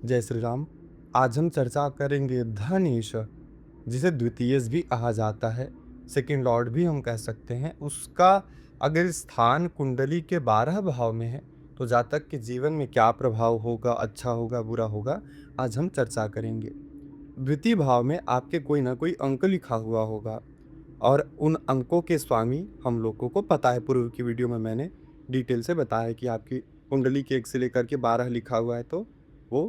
जय श्री राम। आज हम चर्चा करेंगे धनेश, जिसे द्वितीयेश भी कहा जाता है, सेकंड लॉर्ड भी हम कह सकते हैं। उसका अगर स्थान कुंडली के 12 भाव में है तो जातक के जीवन में क्या प्रभाव होगा, अच्छा होगा, बुरा होगा, आज हम चर्चा करेंगे। द्वितीय भाव में आपके कोई ना कोई अंक लिखा हुआ होगा और उन अंकों के स्वामी हम लोगों को पता है। पूर्व की वीडियो में मैंने डिटेल से बताया कि आपकी कुंडली के 1 से लेकर के 12 लिखा हुआ है तो वो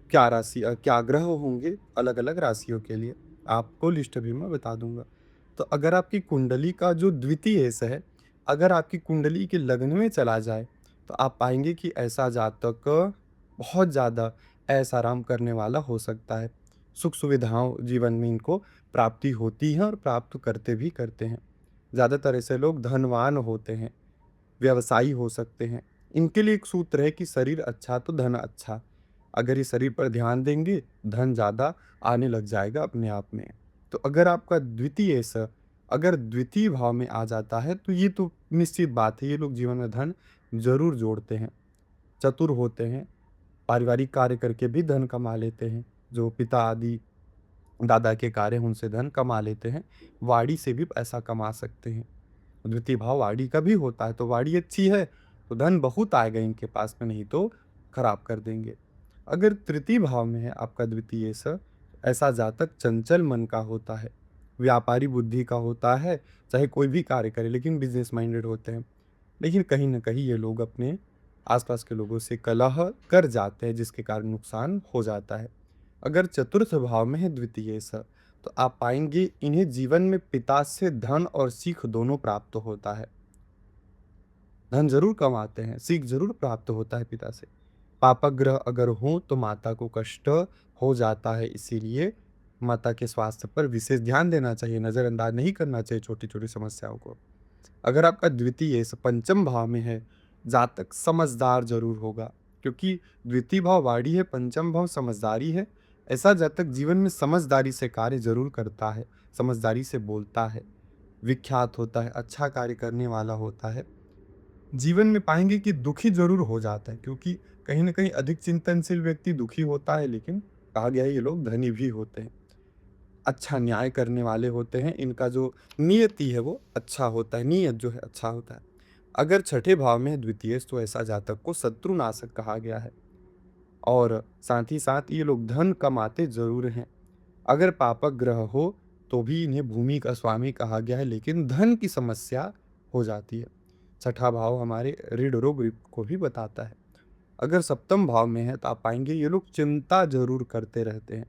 क्या राशि क्या ग्रह होंगे अलग-अलग राशियों के लिए। आपको लिस्ट भी मैं बता दूँगा। तो अगर आपकी कुंडली का जो द्वितीय हिस्सा है, अगर आपकी कुंडली के लग्न में चला जाए, तो आप पाएँगे कि ऐसा जातक बहुत ज़्यादा ऐश-आराम करने वाला हो सकता है। सुख-सुविधाओं जीवन में इनको प्राप्ति होती है और प्राप्त करते भी करते हैं। ज़्यादातर ऐसे लोग धनवान होते हैं, व्यवसायी हो सकते हैं। इनके लिए एक सूत्र है कि शरीर अच्छा तो धन अच्छा। अगर ये शरीर पर ध्यान देंगे, धन ज़्यादा आने लग जाएगा अपने आप में। तो अगर आपका द्वितीय स अगर द्वितीय भाव में आ जाता है, तो ये तो निश्चित बात है, ये लोग जीवन में धन ज़रूर जोड़ते हैं, चतुर होते हैं, पारिवारिक कार्य करके भी धन कमा लेते हैं। जो पिता आदि दादा के कार्य हैं, उनसे धन कमा लेते हैं। वाणी से भी पैसा कमा सकते हैं। द्वितीय भाव वाणी का भी होता है, तो वाणी अच्छी है, तो धन बहुत आएगा इनके पास में, नहीं तो खराब कर देंगे। अगर तृतीय भाव में है आपका द्वितीय ऐसा जातक चंचल मन का होता है, व्यापारी बुद्धि का होता है, चाहे कोई भी कार्य करे लेकिन बिज़नेस माइंडेड होते हैं। लेकिन कहीं न कहीं ये लोग अपने आस-पास के लोगों से कलह कर जाते हैं, जिसके कारण नुकसान हो जाता है। अगर चतुर्थ भाव में है द्वितीय तो आप पाएँगे इन्हें जीवन में पिता से धन और सीख दोनों प्राप्त होता है। धन ज़रूर कमाते हैं, सीख ज़रूर प्राप्त होता है पिता से। पापग्रह अगर हों तो माता को कष्ट हो जाता है, इसीलिए माता के स्वास्थ्य पर विशेष ध्यान देना चाहिए, नज़रअंदाज नहीं करना चाहिए छोटी-छोटी समस्याओं को। अगर आपका द्वितीय पंचम भाव में है, जातक समझदार ज़रूर होगा, क्योंकि द्वितीय भाव वाणी है, पंचम भाव समझदारी है। ऐसा जातक जीवन में समझदारी से कार्य ज़रूर करता है, समझदारी से बोलता है, विख्यात होता है, अच्छा कार्य करने वाला होता है। जीवन में पाएँगे कि दुखी ज़रूर हो जाता है, क्योंकि कहीं न कहीं अधिक चिंतनशील व्यक्ति दुखी होता है, लेकिन कहा गया है ये लोग धनी भी होते हैं। अच्छा न्याय करने वाले होते हैं, इनका जो नियति है वो अच्छा होता है, नियत जो है अच्छा होता है। अगर छठे भाव में है द्वितीय तो ऐसा जातक को शत्रुनाशक कहा गया है और साथ ही साथ ये लोग धन कमाते ज़रूर हैं। अगर पापक ग्रह हो तो भी इन्हें भूमि का स्वामी कहा गया है, लेकिन धन की समस्या हो जाती है। छठा भाव हमारे ऋण रोग को भी बताता है। अगर सप्तम भाव में है तो आप पाएँगे ये लोग चिंता ज़रूर करते रहते हैं।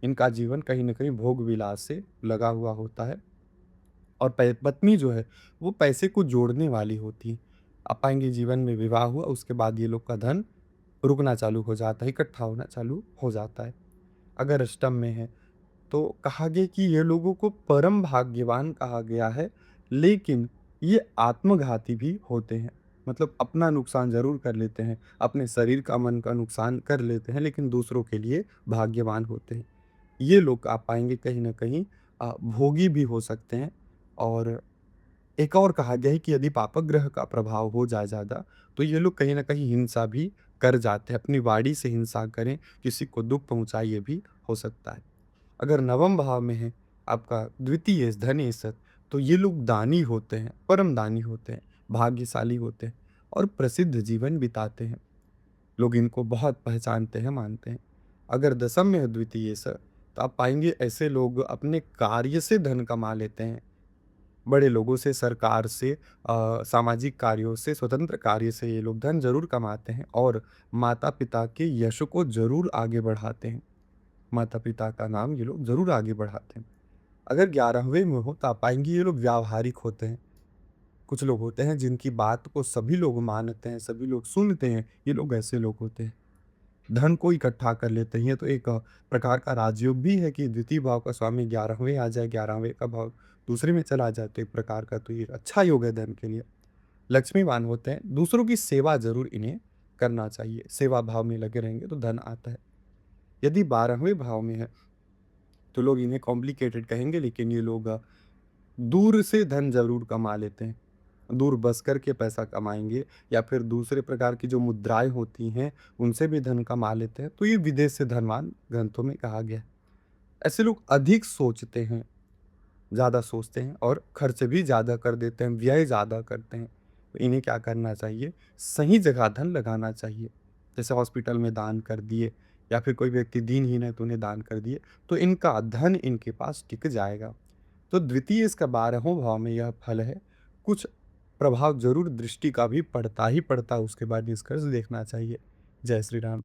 इनका जीवन कहीं न कहीं भोग विलास से लगा हुआ होता है और पै पत्नी जो है वो पैसे को जोड़ने वाली होती है। आप पाएँगे जीवन में विवाह हुआ उसके बाद ये लोग का धन रुकना चालू हो जाता है, इकट्ठा होना चालू हो जाता है। अगर अष्टम में है तो कहा गया कि ये लोगों को परम भाग्यवान कहा गया है, लेकिन ये आत्मघाती भी होते हैं। मतलब अपना नुकसान ज़रूर कर लेते हैं, अपने शरीर का, मन का नुकसान कर लेते हैं, लेकिन दूसरों के लिए भाग्यवान होते हैं। ये लोग आप पाएँगे कहीं न कहीं भोगी भी हो सकते हैं और एक और कहा गया है कि यदि पापग्रह का प्रभाव हो जाए ज़्यादा, तो ये लोग कहीं न कहीं हिंसा भी कर जाते हैं। अपनी वाणी से हिंसा करें, किसी को दुःख पहुँचाए, ये भी हो सकता है। अगर नवम भाव में है आपका द्वितीय धनेश, तो ये लोग दानी होते हैं, परम दानी होते हैं, भाग्यशाली होते हैं और प्रसिद्ध जीवन बिताते हैं। लोग इनको बहुत पहचानते हैं, मानते हैं। अगर दसम में है द्वितीय तो आप पाएँगे ऐसे लोग अपने कार्य से धन कमा लेते हैं। बड़े लोगों से, सरकार से, सामाजिक कार्यों से, स्वतंत्र कार्य से ये लोग धन ज़रूर कमाते हैं और माता-पिता के यश को ज़रूर आगे बढ़ाते हैं। माता-पिता का नाम ये लोग ज़रूर आगे बढ़ाते हैं। अगर 11वें में हो तो आप पाएँगे ये लोग व्यावहारिक होते हैं। कुछ लोग होते हैं जिनकी बात को सभी लोग मानते हैं, सभी लोग सुनते हैं, ये लोग ऐसे लोग होते हैं। धन को इकट्ठा कर लेते हैं, ये तो एक प्रकार का राजयोग भी है कि द्वितीय भाव का स्वामी 11वें आ जाए, 11वें का भाव दूसरे में चला जाए, तो एक प्रकार का तो ये अच्छा योग है धन के लिए। लक्ष्मीवान होते हैं, दूसरों की सेवा ज़रूर इन्हें करना चाहिए, सेवा भाव में लगे रहेंगे तो धन आता है। यदि 12वें भाव में है तो लोग इन्हें कॉम्प्लिकेटेड कहेंगे, लेकिन ये लोग दूर से धन ज़रूर कमा लेते हैं। दूर बस कर के पैसा कमाएँगे या फिर दूसरे प्रकार की जो मुद्राएँ होती हैं, उनसे भी धन कमा लेते हैं, तो ये विदेश से धनवान ग्रंथों में कहा गया है। ऐसे लोग अधिक सोचते हैं, ज़्यादा सोचते हैं और खर्च भी ज़्यादा कर देते हैं, व्यय ज़्यादा करते हैं। तो इन्हें क्या करना चाहिए, सही जगह धन लगाना चाहिए। जैसे हॉस्पिटल में दान कर दिए या फिर कोई व्यक्ति दीनहीन है तो उन्हें दान कर दिए, तो इनका धन इनके पास टिक जाएगा। तो द्वितीय इसका 12वें भाव में यह फल है। कुछ प्रभाव ज़रूर दृष्टि का भी पड़ता ही पड़ता है, उसके बाद निष्कर्ष देखना चाहिए। जय श्री राम।